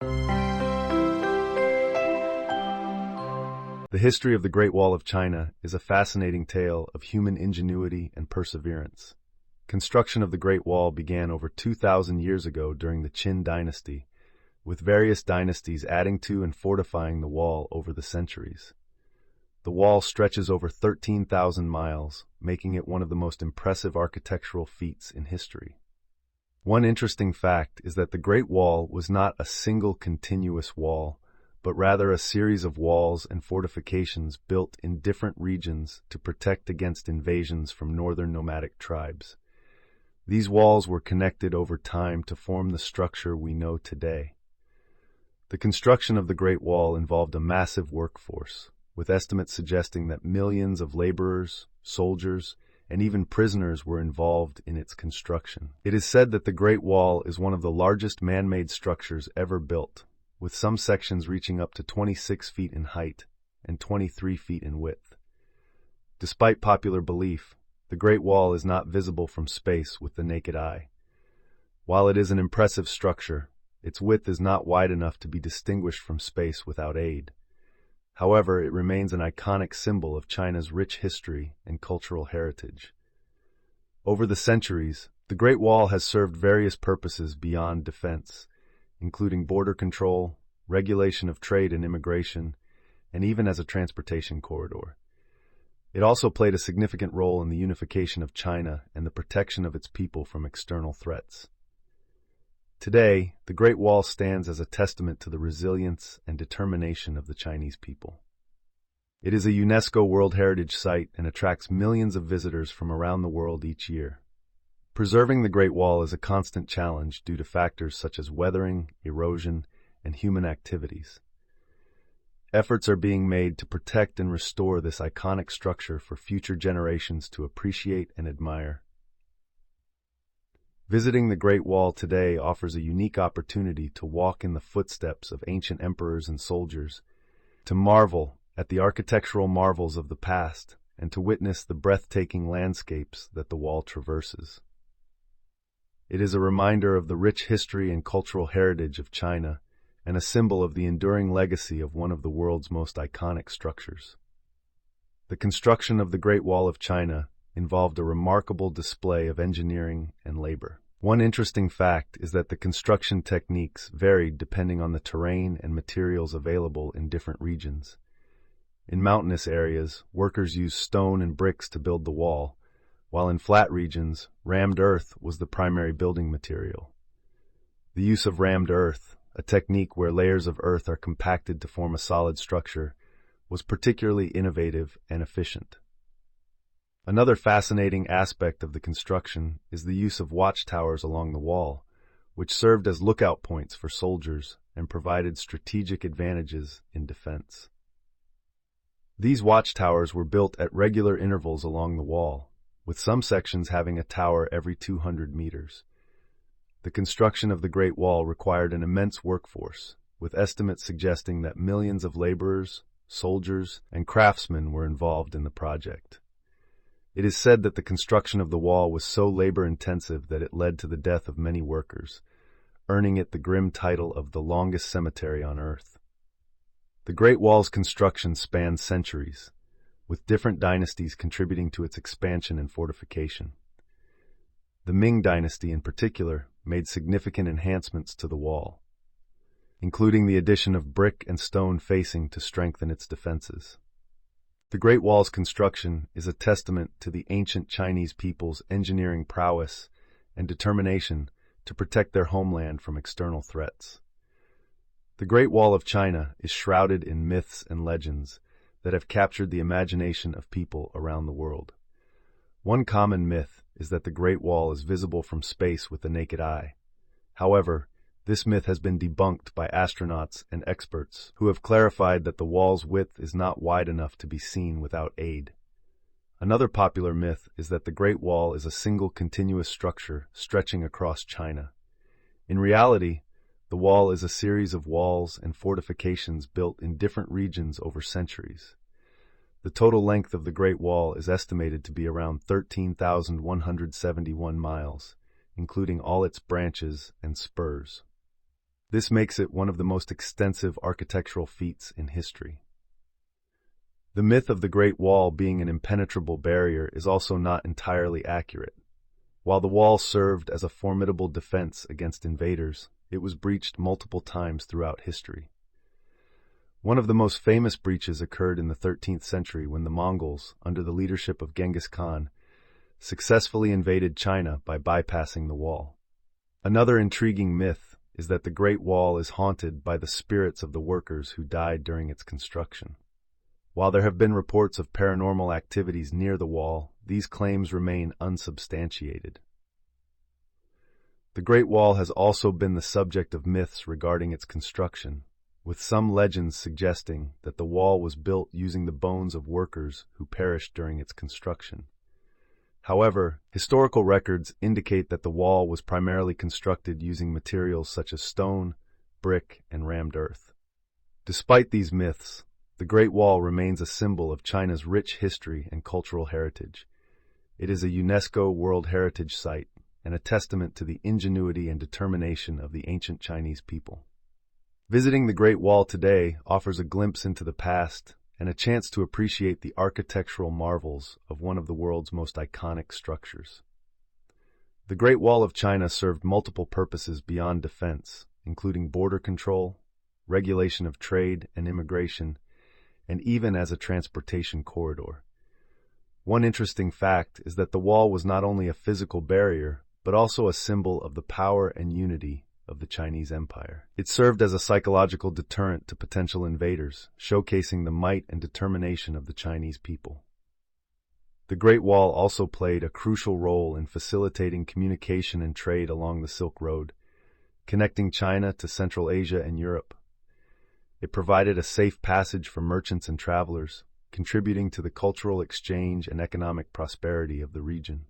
The history of the Great Wall of China is a fascinating tale of human ingenuity and perseverance. Construction of the Great Wall began over 2,000 years ago during the Qin dynasty, with various dynasties adding to and fortifying the wall over the centuries. The wall stretches over 13,000 miles, making it one of the most impressive architectural feats in history. One interesting fact is that the Great Wall was not a single continuous wall, but rather a series of walls and fortifications built in different regions to protect against invasions from northern nomadic tribes. These walls were connected over time to form the structure we know today. The construction of the Great Wall involved a massive workforce, with estimates suggesting that millions of laborers, soldiers, and even prisoners were involved in its construction. It is said that the Great Wall is one of the largest man-made structures ever built, with some sections reaching up to 26 feet in height and 23 feet in width. Despite popular belief, the Great Wall is not visible from space with the naked eye. While it is an impressive structure, its width is not wide enough to be distinguished from space without aid. However, it remains an iconic symbol of China's rich history and cultural heritage. Over the centuries, the Great Wall has served various purposes beyond defense, including border control, regulation of trade and immigration, and even as a transportation corridor. It also played a significant role in the unification of China and the protection of its people from external threats. Today, the Great Wall stands as a testament to the resilience and determination of the Chinese people. It is a UNESCO World Heritage Site and attracts millions of visitors from around the world each year. Preserving the Great Wall is a constant challenge due to factors such as weathering, erosion, and human activities. Efforts are being made to protect and restore this iconic structure for future generations to appreciate and admire. Visiting the Great Wall today offers a unique opportunity to walk in the footsteps of ancient emperors and soldiers, to marvel at the architectural marvels of the past, and to witness the breathtaking landscapes that the wall traverses. It is a reminder of the rich history and cultural heritage of China, and a symbol of the enduring legacy of one of the world's most iconic structures. The construction of the Great Wall of China involved a remarkable display of engineering and labor. One interesting fact is that the construction techniques varied depending on the terrain and materials available in different regions. In mountainous areas, workers used stone and bricks to build the wall, while in flat regions, rammed earth was the primary building material. The use of rammed earth, a technique where layers of earth are compacted to form a solid structure, was particularly innovative and efficient. Another fascinating aspect of the construction is the use of watchtowers along the wall, which served as lookout points for soldiers and provided strategic advantages in defense. These watchtowers were built at regular intervals along the wall, with some sections having a tower every 200 meters. The construction of the Great Wall required an immense workforce, with estimates suggesting that millions of laborers, soldiers, and craftsmen were involved in the project. It is said that the construction of the wall was so labor-intensive that it led to the death of many workers, earning it the grim title of the longest cemetery on Earth. The Great Wall's construction spanned centuries, with different dynasties contributing to its expansion and fortification. The Ming Dynasty, in particular, made significant enhancements to the wall, including the addition of brick and stone facing to strengthen its defenses. The Great Wall's construction is a testament to the ancient Chinese people's engineering prowess and determination to protect their homeland from external threats. The Great Wall of China is shrouded in myths and legends that have captured the imagination of people around the world. One common myth is that the Great Wall is visible from space with the naked eye. However, this myth has been debunked by astronauts and experts who have clarified that the wall's width is not wide enough to be seen without aid. Another popular myth is that the Great Wall is a single continuous structure stretching across China. In reality, the wall is a series of walls and fortifications built in different regions over centuries. The total length of the Great Wall is estimated to be around 13,171 miles, including all its branches and spurs. This makes it one of the most extensive architectural feats in history. The myth of the Great Wall being an impenetrable barrier is also not entirely accurate. While the wall served as a formidable defense against invaders, it was breached multiple times throughout history. One of the most famous breaches occurred in the 13th century when the Mongols, under the leadership of Genghis Khan, successfully invaded China by bypassing the wall. Another intriguing myth is that the Great Wall is haunted by the spirits of the workers who died during its construction. While there have been reports of paranormal activities near the wall, these claims remain unsubstantiated. The Great Wall has also been the subject of myths regarding its construction, with some legends suggesting that the wall was built using the bones of workers who perished during its construction. However, historical records indicate that the wall was primarily constructed using materials such as stone, brick, and rammed earth. Despite these myths, the Great Wall remains a symbol of China's rich history and cultural heritage. It is a UNESCO World Heritage Site and a testament to the ingenuity and determination of the ancient Chinese people. Visiting the Great Wall today offers a glimpse into the past and a chance to appreciate the architectural marvels of one of the world's most iconic structures. The Great Wall of China served multiple purposes beyond defense, including border control, regulation of trade and immigration, and even as a transportation corridor. One interesting fact is that the wall was not only a physical barrier, but also a symbol of the power and unity of the Chinese Empire. It served as a psychological deterrent to potential invaders, showcasing the might and determination of the Chinese people. The Great Wall also played a crucial role in facilitating communication and trade along the Silk Road, connecting China to Central Asia and Europe. It provided a safe passage for merchants and travelers, contributing to the cultural exchange and economic prosperity of the region.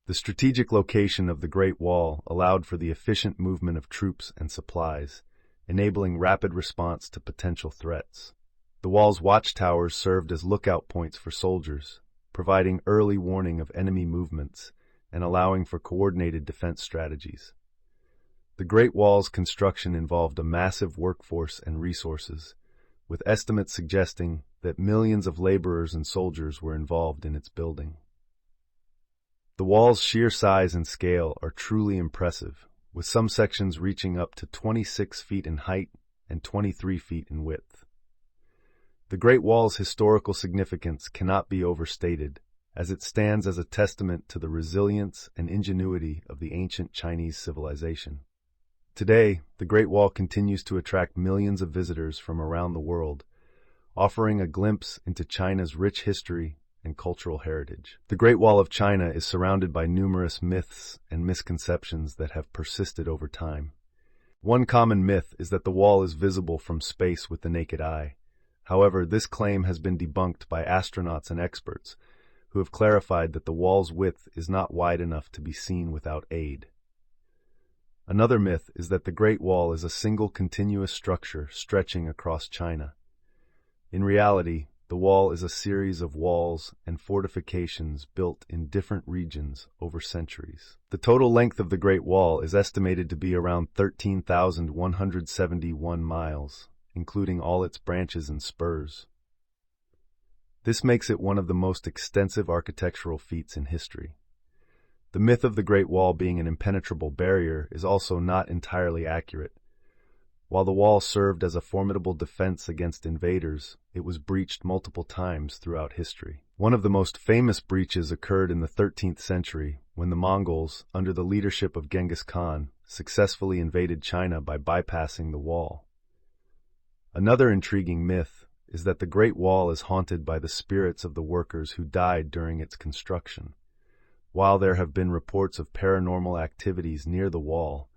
The strategic location of the Great Wall allowed for the efficient movement of troops and supplies, enabling rapid response to potential threats. The wall's watchtowers served as lookout points for soldiers, providing early warning of enemy movements and allowing for coordinated defense strategies. The Great Wall's construction involved a massive workforce and resources, with estimates suggesting that millions of laborers and soldiers were involved in its building. The wall's sheer size and scale are truly impressive, with some sections reaching up to 26 feet in height and 23 feet in width. The Great Wall's historical significance cannot be overstated, as it stands as a testament to the resilience and ingenuity of the ancient Chinese civilization. Today, the Great Wall continues to attract millions of visitors from around the world, offering a glimpse into China's rich history and cultural heritage. The Great Wall of China is surrounded by numerous myths and misconceptions that have persisted over time. One common myth is that the wall is visible from space with the naked eye. However, this claim has been debunked by astronauts and experts, who have clarified that the wall's width is not wide enough to be seen without aid. Another myth is that the Great Wall is a single continuous structure stretching across China. In reality, the wall is a series of walls and fortifications built in different regions over centuries. The total length of the Great Wall is estimated to be around 13,171 miles, including all its branches and spurs. This makes it one of the most extensive architectural feats in history. The myth of the Great Wall being an impenetrable barrier is also not entirely accurate. While the wall served as a formidable defense against invaders, it was breached multiple times throughout history. One of the most famous breaches occurred in the 13th century when the Mongols, under the leadership of Genghis Khan, successfully invaded China by bypassing the wall. Another intriguing myth is that the Great Wall is haunted by the spirits of the workers who died during its construction. While there have been reports of paranormal activities near the wall,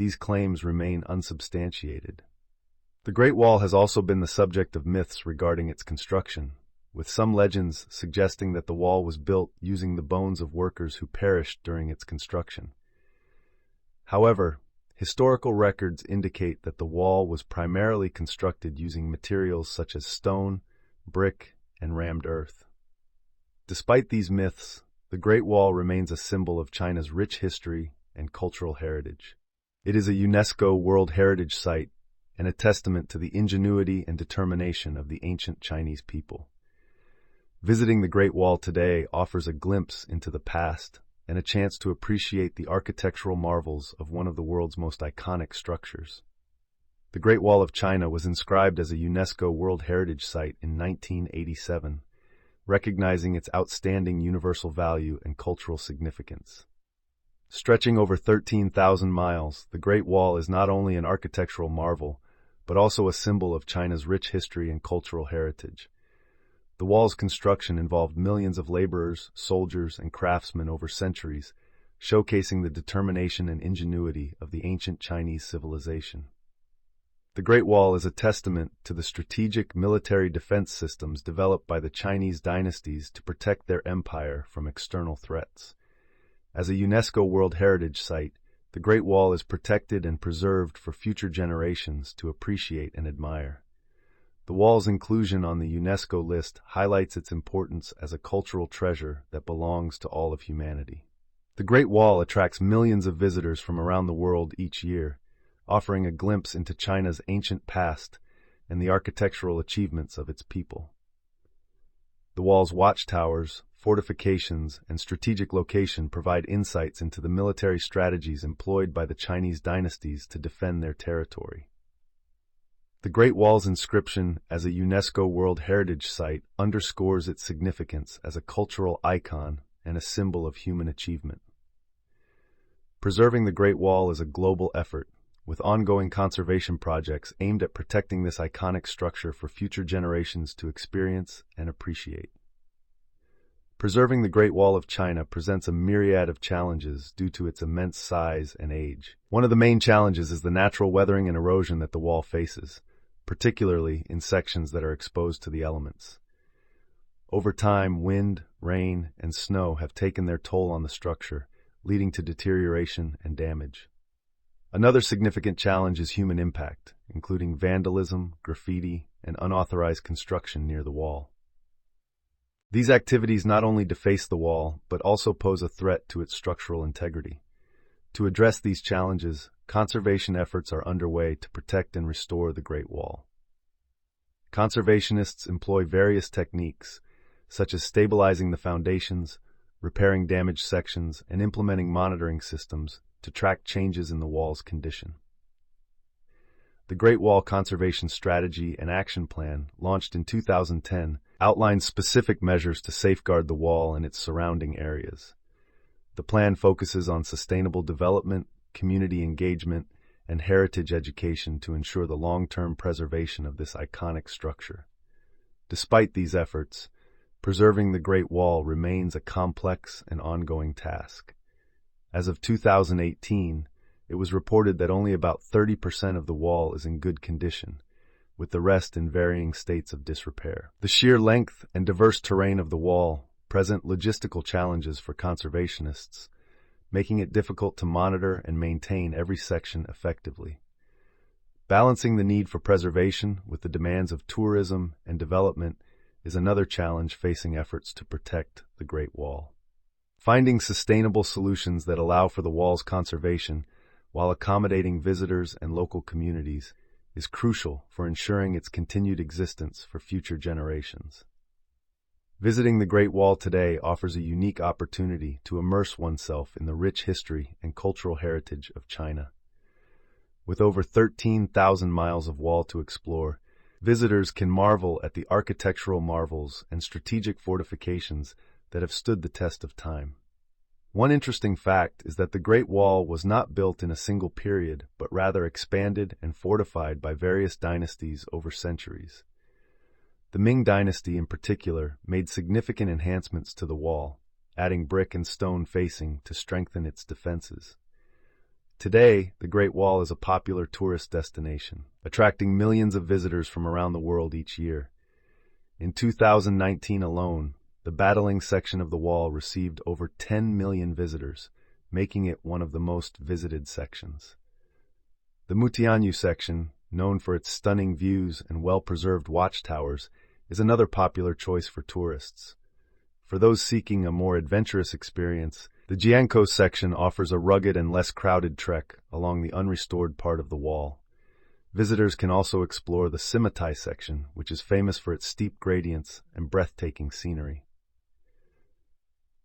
these claims remain unsubstantiated. The Great Wall has also been the subject of myths regarding its construction, with some legends suggesting that the wall was built using the bones of workers who perished during its construction. However, historical records indicate that the wall was primarily constructed using materials such as stone, brick, and rammed earth. Despite these myths, the Great Wall remains a symbol of China's rich history and cultural heritage. It is a UNESCO World Heritage Site and a testament to the ingenuity and determination of the ancient Chinese people. Visiting the Great Wall today offers a glimpse into the past and a chance to appreciate the architectural marvels of one of the world's most iconic structures. The Great Wall of China was inscribed as a UNESCO World Heritage Site in 1987, recognizing its outstanding universal value and cultural significance. Stretching over 13,000 miles, the Great Wall is not only an architectural marvel, but also a symbol of China's rich history and cultural heritage. The wall's construction involved millions of laborers, soldiers, and craftsmen over centuries, showcasing the determination and ingenuity of the ancient Chinese civilization. The Great Wall is a testament to the strategic military defense systems developed by the Chinese dynasties to protect their empire from external threats. As a UNESCO World Heritage Site, the Great Wall is protected and preserved for future generations to appreciate and admire. The wall's inclusion on the UNESCO list highlights its importance as a cultural treasure that belongs to all of humanity. The Great Wall attracts millions of visitors from around the world each year, offering a glimpse into China's ancient past and the architectural achievements of its people. The wall's watchtowers, fortifications, and strategic location provide insights into the military strategies employed by the Chinese dynasties to defend their territory. The Great Wall's inscription as a UNESCO World Heritage Site underscores its significance as a cultural icon and a symbol of human achievement. Preserving the Great Wall is a global effort, with ongoing conservation projects aimed at protecting this iconic structure for future generations to experience and appreciate. Preserving the Great Wall of China presents a myriad of challenges due to its immense size and age. One of the main challenges is the natural weathering and erosion that the wall faces, particularly in sections that are exposed to the elements. Over time, wind, rain, and snow have taken their toll on the structure, leading to deterioration and damage. Another significant challenge is human impact, including vandalism, graffiti, and unauthorized construction near the wall. These activities not only deface the wall, but also pose a threat to its structural integrity. To address these challenges, conservation efforts are underway to protect and restore the Great Wall. Conservationists employ various techniques, such as stabilizing the foundations, repairing damaged sections, and implementing monitoring systems to track changes in the wall's condition. The Great Wall Conservation Strategy and Action Plan, launched in 2010, outlines specific measures to safeguard the wall and its surrounding areas. The plan focuses on sustainable development, community engagement, and heritage education to ensure the long-term preservation of this iconic structure. Despite these efforts, preserving the Great Wall remains a complex and ongoing task. As of 2018, it was reported that only about 30% of the wall is in good condition, with the rest in varying states of disrepair. The sheer length and diverse terrain of the wall present logistical challenges for conservationists, making it difficult to monitor and maintain every section effectively. Balancing the need for preservation with the demands of tourism and development is another challenge facing efforts to protect the Great Wall. Finding sustainable solutions that allow for the wall's conservation while accommodating visitors and local communities is crucial for ensuring its continued existence for future generations. Visiting the Great Wall today offers a unique opportunity to immerse oneself in the rich history and cultural heritage of China. With over 13,000 miles of wall to explore, visitors can marvel at the architectural marvels and strategic fortifications that have stood the test of time. One interesting fact is that the Great Wall was not built in a single period, but rather expanded and fortified by various dynasties over centuries. The Ming Dynasty in particular made significant enhancements to the wall, adding brick and stone facing to strengthen its defenses. Today, the Great Wall is a popular tourist destination, attracting millions of visitors from around the world each year. In 2019 alone, the battling section of the wall received over 10 million visitors, making it one of the most visited sections. The Mutianyu section, known for its stunning views and well-preserved watchtowers, is another popular choice for tourists. For those seeking a more adventurous experience, The Jiankou section offers a rugged and less crowded trek along the unrestored part of the wall. Visitors can also explore the Simitai section, which is famous for its steep gradients and breathtaking scenery.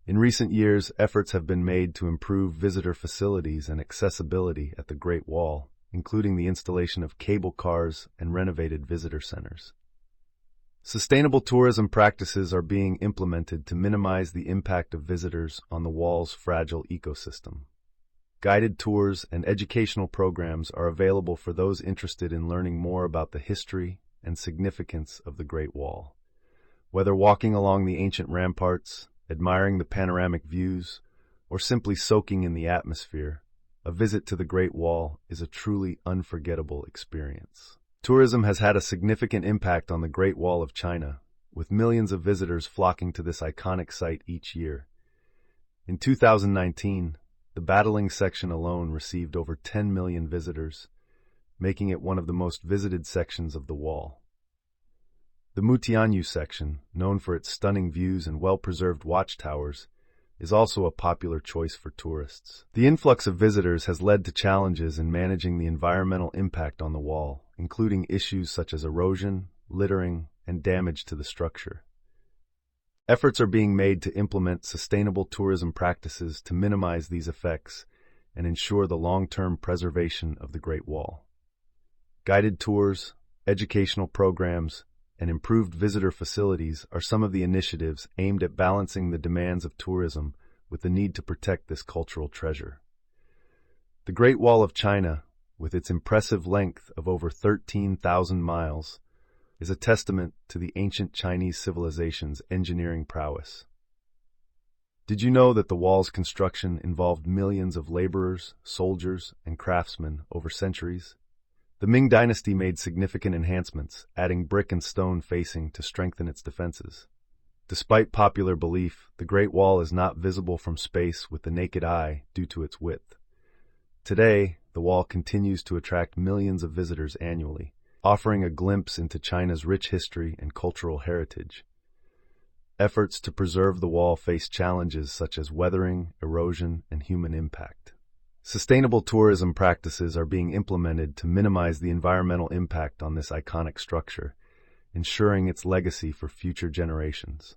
In recent years, efforts have been made to improve visitor facilities and accessibility at the Great Wall, including the installation of cable cars and renovated visitor centers. Sustainable tourism practices are being implemented to minimize the impact of visitors on the wall's fragile ecosystem. Guided tours and educational programs are available for those interested in learning more about the history and significance of the Great Wall. Whether walking along the ancient ramparts, admiring the panoramic views, or simply soaking in the atmosphere, a visit to the Great Wall is a truly unforgettable experience. Tourism has had a significant impact on the Great Wall of China, with millions of visitors flocking to this iconic site each year. In 2019, the Battling section alone received over 10 million visitors, making it one of the most visited sections of the wall. The Mutianyu section, known for its stunning views and well-preserved watchtowers, is also a popular choice for tourists. The influx of visitors has led to challenges in managing the environmental impact on the wall, including issues such as erosion, littering, and damage to the structure. Efforts are being made to implement sustainable tourism practices to minimize these effects and ensure the long-term preservation of the Great Wall. Guided tours, educational programs, and improved visitor facilities are some of the initiatives aimed at balancing the demands of tourism with the need to protect this cultural treasure. The Great Wall of China, with its impressive length of over 13,000 miles, is a testament to the ancient Chinese civilization's engineering prowess. Did you know that the wall's construction involved millions of laborers, soldiers, and craftsmen over centuries? The Ming Dynasty made significant enhancements, adding brick and stone facing to strengthen its defenses. Despite popular belief, the Great Wall is not visible from space with the naked eye due to its width. Today, the wall continues to attract millions of visitors annually, offering a glimpse into China's rich history and cultural heritage. Efforts to preserve the wall face challenges such as weathering, erosion, and human impact. Sustainable tourism practices are being implemented to minimize the environmental impact on this iconic structure, ensuring its legacy for future generations.